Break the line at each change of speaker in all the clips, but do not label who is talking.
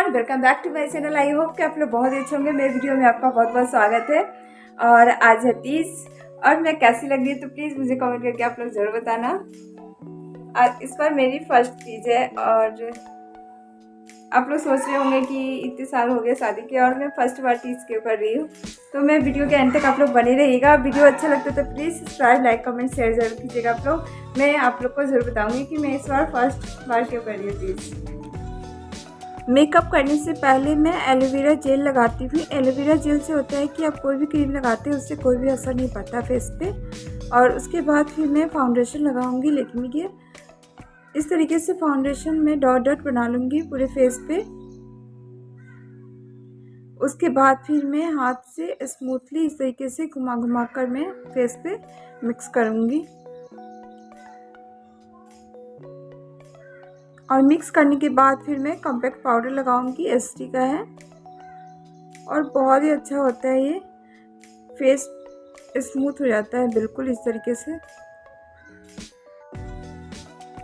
Welcome back to my channel. I hope कि आप लोग बहुत अच्छे होंगे। मेरे वीडियो में आपका बहुत बहुत स्वागत है। और आज है 30 और मैं कैसी लग रही है तो प्लीज़ मुझे कमेंट करके आप लोग ज़रूर बताना। और इस बार मेरी फर्स्ट तीज है और आप लोग सोच रहे होंगे कि इतने साल हो गए शादी के और मैं फर्स्ट बार तीज क्यों कर रही हूँ। तो मैं वीडियो के एंड तक आप लोग बने रहिएगा। वीडियो अच्छा लगता है तो please subscribe, like, comment, share जरूर कीजिएगा आप लोग। मैं आप लोग को ज़रूर बताऊँगी कि मैं इस बार फर्स्ट बार क्यों कर रही हूँ तीज। मेकअप करने से पहले मैं एलोवेरा जेल लगाती हूँ। एलोवेरा जेल से होता है कि आप कोई भी क्रीम लगाते हैं उससे कोई भी असर नहीं पड़ता फेस पे। और उसके बाद फिर मैं फाउंडेशन लगाऊंगी लेकमी के। इस तरीके से फाउंडेशन में डॉट डॉट बना लूँगी पूरे फेस पे। उसके बाद फिर मैं हाथ से स्मूथली इस तरीके से घुमा घुमा कर मैं फेस पे मिक्स करूँगी। और मिक्स करने के बाद फिर मैं कॉम्पैक्ट पाउडर लगाऊंगी। एसटी का है और बहुत ही अच्छा होता है ये। फेस स्मूथ हो जाता है बिल्कुल इस तरीके से।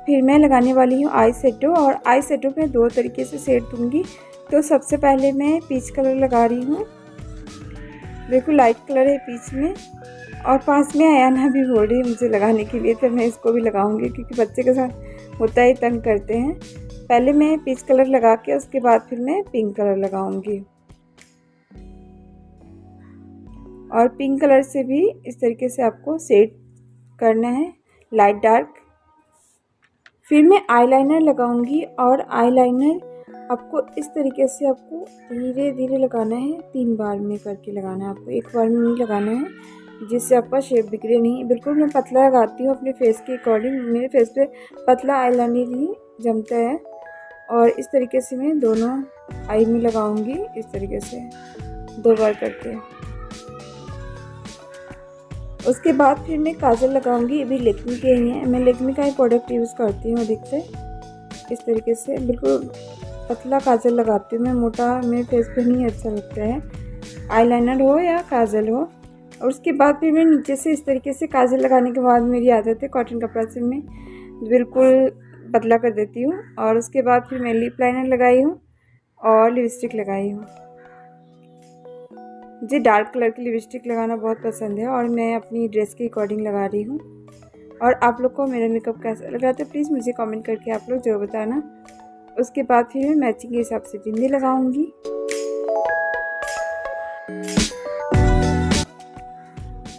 फिर मैं लगाने वाली हूँ आई शेडो। और आई शेडो में दो तरीके से शेड दूंगी। तो सबसे पहले मैं पीच कलर लगा रही हूँ। बिल्कुल लाइट कलर है पीच में। और पास में आयाना भी बोल रही है मुझे लगाने के लिए, तो मैं इसको भी लगाऊंगी क्योंकि बच्चे के साथ होता ही तंग करते हैं। पहले मैं पीच कलर लगा के उसके बाद फिर मैं पिंक कलर लगाऊंगी। और पिंक कलर से भी इस तरीके से आपको शेड करना है, लाइट डार्क। फिर मैं आईलाइनर लगाऊंगी और आईलाइनर आपको इस तरीके से आपको धीरे धीरे लगाना है। 3 बार में करके लगाना है आपको, एक बार में नहीं लगाना है जिससे आपका शेप बिगड़े नहीं। बिल्कुल मैं पतला लगाती हूँ अपने फेस के अकॉर्डिंग। मेरे फेस पे पतला आईलाइनर ही जमता है। और इस तरीके से मैं दोनों आई में लगाऊंगी इस तरीके से 2 बार करके। उसके बाद फिर मैं काजल लगाऊंगी। ये भी लेकमी के ही हैं। मैं लेकमी का ही प्रोडक्ट यूज़ करती हूँ अधिकतर। इस तरीके से बिल्कुल पतला काजल लगाती हूँ मैं, मोटा मेरे फेस पे नहीं अच्छा लगता है, आईलाइनर हो या काजल हो। और उसके बाद फिर मैं नीचे से इस तरीके से काजल लगाने के बाद मेरी आदत है कॉटन कपड़ा से मैं बिल्कुल पतला कर देती हूँ। और उसके बाद फिर मैं लिप लाइनर लगाई हूँ और लिपस्टिक लगाई हूँ। मुझे डार्क कलर की लिपस्टिक लगाना बहुत पसंद है और मैं अपनी ड्रेस के अकॉर्डिंग लगा रही हूँ। और आप लोग को मेरा मेकअप कैसा लग रहा था प्लीज़ मुझे कमेंट करके आप लोग जरूर बताना। उसके बाद फिर मैं मैचिंग के हिसाब से बिंदी लगाऊंगी।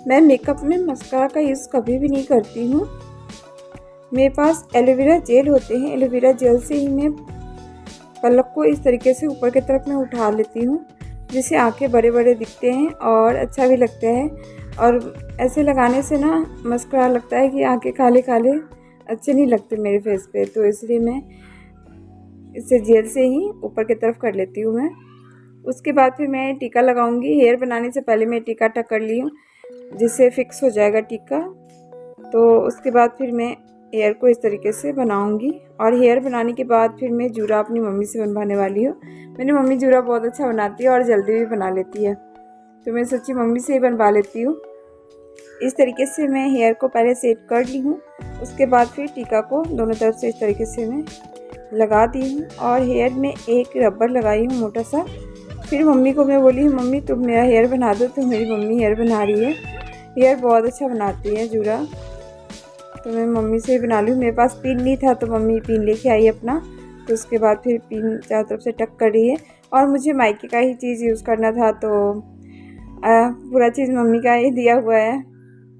मैं मेकअप में मस्कारा का यूज़ कभी भी नहीं करती हूँ। मेरे पास एलोवेरा जेल होते हैं। एलोवेरा जेल से ही मैं पलक को इस तरीके से ऊपर की तरफ मैं उठा लेती हूँ जिससे आंखें बड़े बड़े दिखते हैं और अच्छा भी लगता है। और ऐसे लगाने से ना मस्कारा लगता है कि आंखें काले काले अच्छे नहीं लगते मेरे फेस पे, तो इसलिए मैं इसे जेल से ही ऊपर की तरफ कर लेती हूँ मैं। उसके बाद फिर मैं टीका लगाऊंगी। हेयर बनाने से पहले मैं टीका टक कर ली हूँ जिससे फिक्स हो जाएगा टीका। तो उसके बाद फिर मैं हेयर को इस तरीके से बनाऊंगी। और हेयर बनाने के बाद फिर मैं जूड़ा अपनी मम्मी से बनवाने वाली हूँ। मेरी मम्मी जूड़ा बहुत अच्छा बनाती है और जल्दी भी बना लेती है, तो मैं सोची मम्मी से ही बनवा लेती हूँ। इस तरीके से मैं हेयर को पहले सेट कर ली हूँ। उसके बाद फिर टीका को दोनों तरफ से इस तरीके से मैं लगा दी हूँ। और हेयर में एक रबर लगाई हूँ मोटा सा। फिर मम्मी को मैं बोली मम्मी तुम मेरा हेयर बना दो, तो मेरी मम्मी हेयर बना रही है। हेयर बहुत अच्छा बनाती है जूड़ा, तो मैं मम्मी से ही बना लूँ। मेरे पास पिन नहीं था तो मम्मी पिन लेके आई अपना। तो उसके बाद फिर पिन चारों तरफ से टक कर रही है। और मुझे मायके का ही चीज़ यूज़ करना था तो पूरा चीज़ मम्मी का ही दिया हुआ है।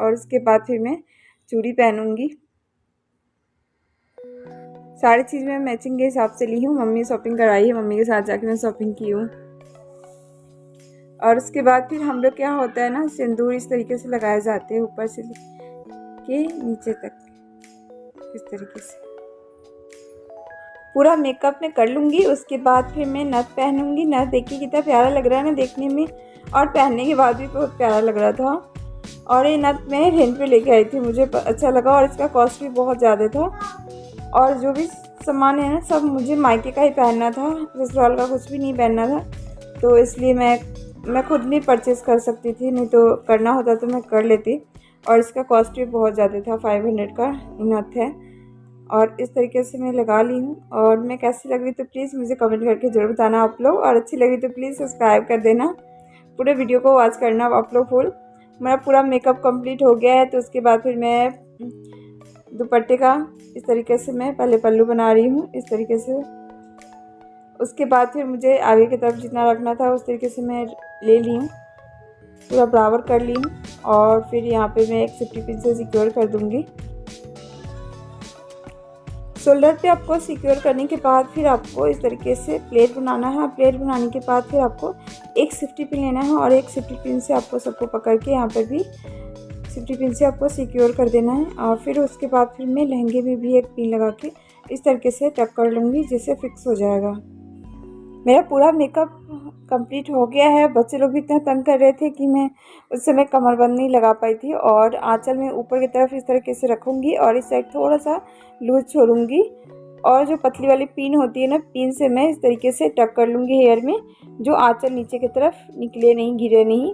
और उसके बाद फिर मैं चूड़ी पहनूंगी। सारी चीज़ मैं मैचिंग के हिसाब से ली हूँ। मम्मी शॉपिंग कराई है, मम्मी के साथ जाके मैं शॉपिंग की हूँ। और उसके बाद फिर हम लोग क्या होता है ना, सिंदूर इस तरीके से लगाए जाते हैं ऊपर से के नीचे तक। इस तरीके से पूरा मेकअप मैं कर लूँगी। उसके बाद फिर मैं नथ पहनूँगी। नथ देखिए कितना प्यारा लग रहा है ना देखने में, और पहनने के बाद भी बहुत प्यारा लग रहा था। और ये नथ मैं रेंट पे लेके आई थी, मुझे अच्छा लगा, और इसका कॉस्ट भी बहुत ज़्यादा था। और जो भी सामान है ना सब मुझे मायके का ही पहनना था, ससुराल का कुछ भी नहीं पहनना था। तो इसलिए मैं खुद भी परचेज़ कर सकती थी, नहीं तो करना होता तो मैं कर लेती। और इसका कॉस्ट भी बहुत ज़्यादा था, 500 का नथ है। और इस तरीके से मैं लगा ली हूँ। और मैं कैसी लग रही तो प्लीज़ मुझे कमेंट करके ज़रूर बताना आप लोग, और अच्छी लगी तो प्लीज़ सब्सक्राइब कर देना। पूरे वीडियो को वॉच करना आप लोग फुल। मेरा पूरा मेकअप कंप्लीट हो गया है। तो उसके बाद फिर मैं दुपट्टे का इस तरीके से मैं पहले पल्लू बना रही हूँ इस तरीके से। उसके बाद फिर मुझे आगे की तरफ जितना रखना था उस तरीके से मैं ले ली हूँ, पूरा बराबर कर ली हूँ। और फिर यहाँ पे मैं एक सेफ्टी पिन से सिक्योर कर दूँगी। शोल्डर पे आपको सिक्योर करने के बाद फिर आपको इस तरीके से प्लेट बनाना है। प्लेट बनाने के बाद फिर आपको एक सेफ्टी पिन लेना है, और एक सेफ्टी पिन से आपको सबको पकड़ के यहाँ पर भी सेफ्टी पिन से आपको सिक्योर कर देना है। और फिर उसके बाद फिर मैं लहंगे में भी एक पिन लगा के इस तरीके से टक कर लूँगी, जिससे फिक्स हो जाएगा। मेरा पूरा मेकअप कंप्लीट हो गया है। बच्चे लोग भी इतना तंग कर रहे थे कि मैं उस समय कमरबंद नहीं लगा पाई थी। और आंचल में ऊपर की तरफ इस तरीके से रखूँगी, और इस साइड थोड़ा सा लूज छोड़ूंगी। और जो पतली वाली पिन होती है ना, पिन से मैं इस तरीके से टक कर लूँगी हेयर में, जो आंचल नीचे की तरफ निकले नहीं, गिरे नहीं।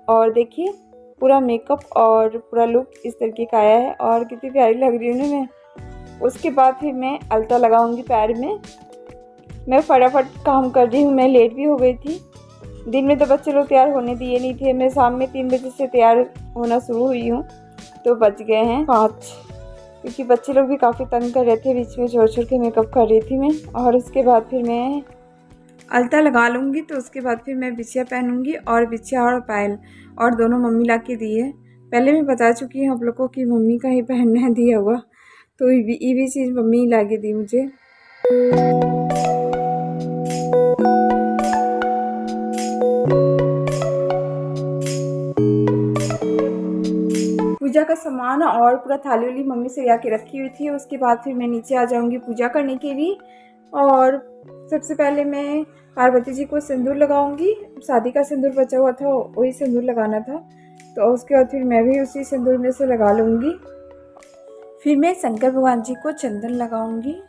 और देखिए पूरा मेकअप और पूरा लुक इस तरीके का आया है, और कितनी प्यारी लग रही हूँ ना मैं। उसके बाद फिर मैं अलता लगाऊंगी पैर में। मैं फटाफट काम कर रही हूँ, मैं लेट भी हो गई थी। दिन में तो बच्चे लोग तैयार होने दिए नहीं थे। मैं शाम में 3 बजे से तैयार होना शुरू हुई हूँ, तो बज गए हैं 5, क्योंकि बच्चे लोग भी काफ़ी तंग कर रहे थे। बीच में छोड़ छोड़ के मेकअप कर रही थी मैं। और उसके बाद फिर मैं अलता लगा लूँगी। तो उसके बाद फिर मैं बिछिया पहनूँगी, और बिछिया और पायल और दोनों मम्मी ला के दी है। पहले मैं बता चुकी हूँ आप लोग को कि मम्मी का ही पहनना है दिया हुआ, तो ये भी चीज़ मम्मी ला के दी मुझे। पूजा का सामान और पूरा थाली वाली मम्मी से आके रखी हुई थी। उसके बाद फिर मैं नीचे आ जाऊंगी पूजा करने के लिए। और सबसे पहले मैं पार्वती जी को सिंदूर लगाऊंगी। शादी का सिंदूर बचा हुआ था, वही सिंदूर लगाना था। तो उसके बाद फिर मैं भी उसी सिंदूर में से लगा लूँगी। फिर मैं शंकर भगवान जी को चंदन लगाऊंगी।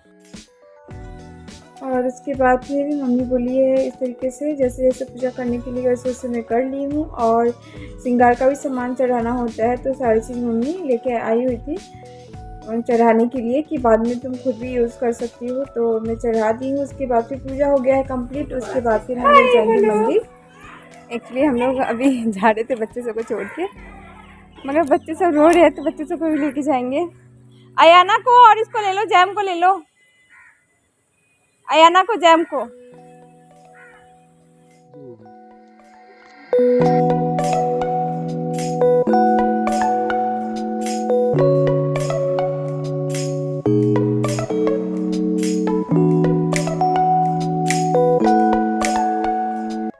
और उसके बाद फिर मम्मी बोली है इस तरीके से जैसे जैसे पूजा करने के लिए वैसे वैसे मैं कर ली हूँ। और श्रृंगार का भी सामान चढ़ाना होता है, तो सारी चीज़ मम्मी लेके आई हुई थी चढ़ाने के लिए, कि बाद में तुम खुद भी यूज़ कर सकती हो। तो मैं चढ़ा दी हूँ। उसके बाद फिर पूजा हो गया है कंप्लीट। उसके बाद फिर हम लोग जाएंगे मंदिर। एक्चुअली हम लोग अभी जा रहे थे बच्चे सबको छोड़ के, मगर बच्चे सब रो रहे हैं तो बच्चे सबको भी लेके जाएंगे। अयाना को और इसको ले लो, जैम को ले लो, अयाना को, जैम को।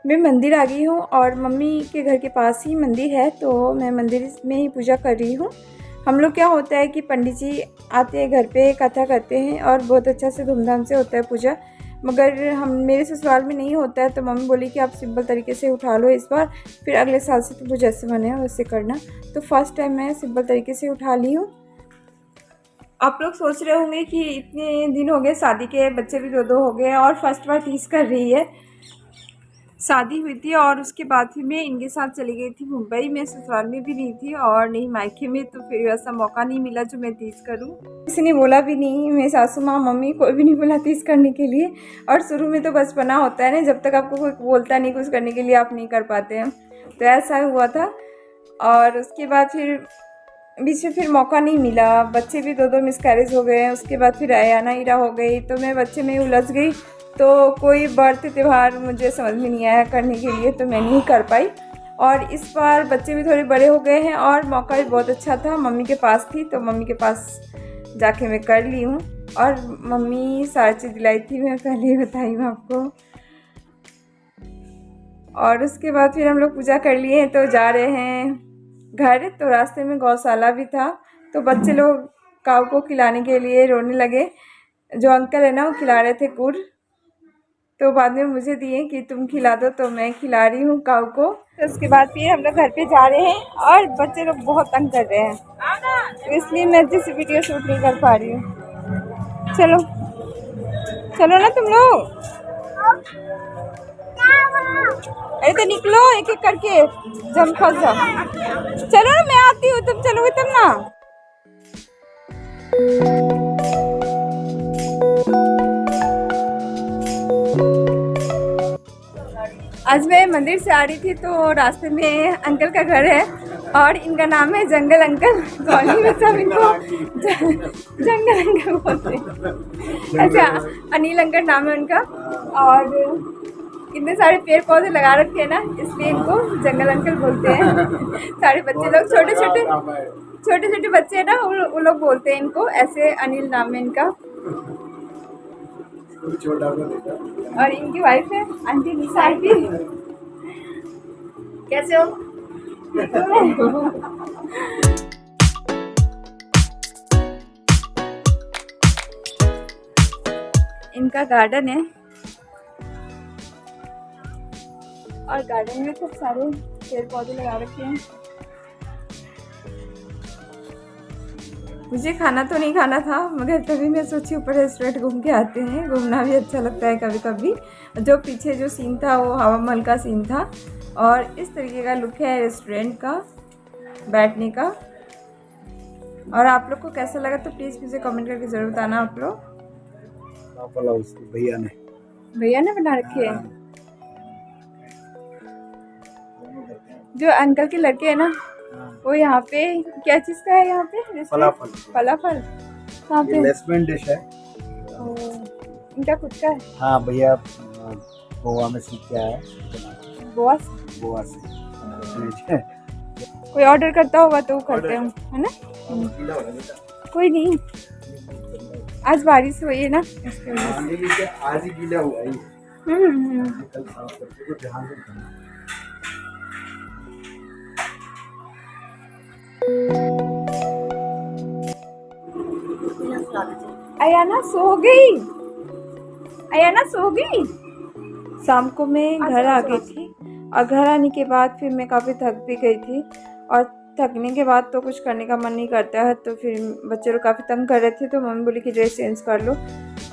मैं मंदिर आ गई हूँ, और मम्मी के घर के पास ही मंदिर है, तो मैं मंदिर में ही पूजा कर रही हूँ। हम लोग क्या होता है कि पंडित जी आते हैं घर पे, कथा करते हैं, और बहुत अच्छा से धूमधाम से होता है पूजा। मगर हम मेरे ससुराल में नहीं होता है, तो मम्मी बोली कि आप सिंपल तरीके से उठा लो इस बार, फिर अगले साल से तुम जैसे बने हो वैसे करना। तो फर्स्ट टाइम मैं सिंपल तरीके से उठा ली हूँ। आप लोग सोच रहे होंगे कि इतने दिन हो गए शादी के, बच्चे भी 2-2 हो गए, और फर्स्ट बार टीज कर रही है। शादी हुई थी और उसके बाद फिर मैं इनके साथ चली गई थी मुंबई में। ससुराल में भी नहीं थी और नहीं मायके में, तो फिर ऐसा मौका नहीं मिला जो मैं तीज करूं। किसी ने बोला भी नहीं, मेरी सासू माँ, मम्मी, कोई भी नहीं बोला तीज करने के लिए। और शुरू में तो बचपना होता है ना, जब तक आपको कोई बोलता नहीं कुछ करने के लिए, आप नहीं कर पाते हैं। तो ऐसा हुआ था। और उसके बाद फिर बीच में फिर मौका नहीं मिला। बच्चे भी 2-2 मिसकैरेज हो गए। उसके बाद फिर अयाना ईरा हो गई, तो मैं बच्चे में उलझ गई। तो कोई बर्थ त्यौहार मुझे समझ में नहीं आया करने के लिए, तो मैं नहीं कर पाई। और इस बार बच्चे भी थोड़े बड़े हो गए हैं, और मौका भी बहुत अच्छा था, मम्मी के पास थी, तो मम्मी के पास जाके मैं कर ली हूँ। और मम्मी सारी चीज़ दिलाई थी, मैं पहले ही बताई हूँ आपको। और उसके बाद फिर हम लोग पूजा कर लिए हैं, तो जा रहे हैं घर। तो रास्ते में गौशाला भी था, तो बच्चे लोग काऊ को खिलाने के लिए रोने लगे। जो अंकल है ना वो खिला रहे थे गुड़, तो बाद में मुझे दिए कि तुम खिला दो, तो मैं खिला रही हूँ काऊ को। तो उसके बाद फिर हम लोग घर पे जा रहे हैं और बच्चे लोग बहुत तंग कर रहे हैं, तो इसलिए मैं जिस वीडियो शूट नहीं कर पा रही हूँ। चलो चलो ना तुम लोग, अरे तो निकलो एक एक करके, जम फंस जाओ। चलो ना मैं आती हूँ, तुम चलोगे तब ना। आज मैं मंदिर से आ रही थी तो रास्ते में अंकल का घर है और इनका नाम है जंगल अंकल। कॉलोनी में सब इनको जंगल अंकल बोलते हैं। अच्छा, अनिल अंकल नाम है उनका, और इतने सारे पेड़ पौधे लगा रखे हैं ना, इसलिए इनको जंगल अंकल बोलते हैं। सारे बच्चे लोग छोटे छोटे बच्चे हैं ना, वो लोग बोलते हैं इनको ऐसे। अनिल नाम है इनका, और इनकी वाइफ है आंटी निशा आंटी। कैसे हो? इनका गार्डन है और गार्डन में खूब सारे पेड़ पौधे लगा रखे हैं। मुझे खाना तो नहीं खाना था, मगर तभी मैं सोची ऊपर रेस्टोरेंट घूम के आते हैं, घूमना भी अच्छा लगता है कभी कभी। जो पीछे जो सीन था वो हवा महल का सीन था, और इस तरीके का लुक है रेस्टोरेंट का बैठने का। और आप लोग को कैसा लगा तो प्लीज़ मुझे कमेंट करके ज़रूर बताना। आप लोग भैया ने बना रखे हैं, जो अंकल के लड़के हैं ना, वो यहाँ पे क्या चीज़ का है? यहाँ पे फलाफल यहाँ पे
इन्वेस्टमेंट डिश है।
इनका खुद का है?
हाँ भैया गोवा में सीख के आया है।
गोवा से कोई ऑर्डर करता होगा तो वो करते हैं, है ना? कोई नहीं, आज बारिश हुई है ना इसके वजह से
आज ही गीला हुआ है। कल साफ करके तो ध्यान से करना।
अयाना सो गई, अयाना सो गई। शाम को मैं घर आ गई थी और घर आने के बाद फिर मैं काफ़ी थक भी गई थी, और थकने के बाद तो कुछ करने का मन नहीं करता है। तो फिर बच्चे लोग काफ़ी तंग कर रहे थे, तो मम्मी बोली कि ड्रेस चेंज कर लो।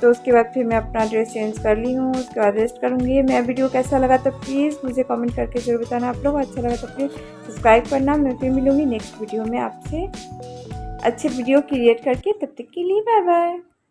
तो उसके बाद फिर मैं अपना ड्रेस चेंज कर ली हूँ, उसके बाद रेस्ट करूँगी। मैं वीडियो कैसा लगा तो प्लीज़ मुझे कमेंट करके ज़रूर बताना। आप लोग अच्छा लगा तो प्लीज़ सब्सक्राइब करना। मैं फिर मिलूँगी नेक्स्ट वीडियो में आपसे अच्छे वीडियो क्रिएट करके। तब तक के लिए बाय बाय।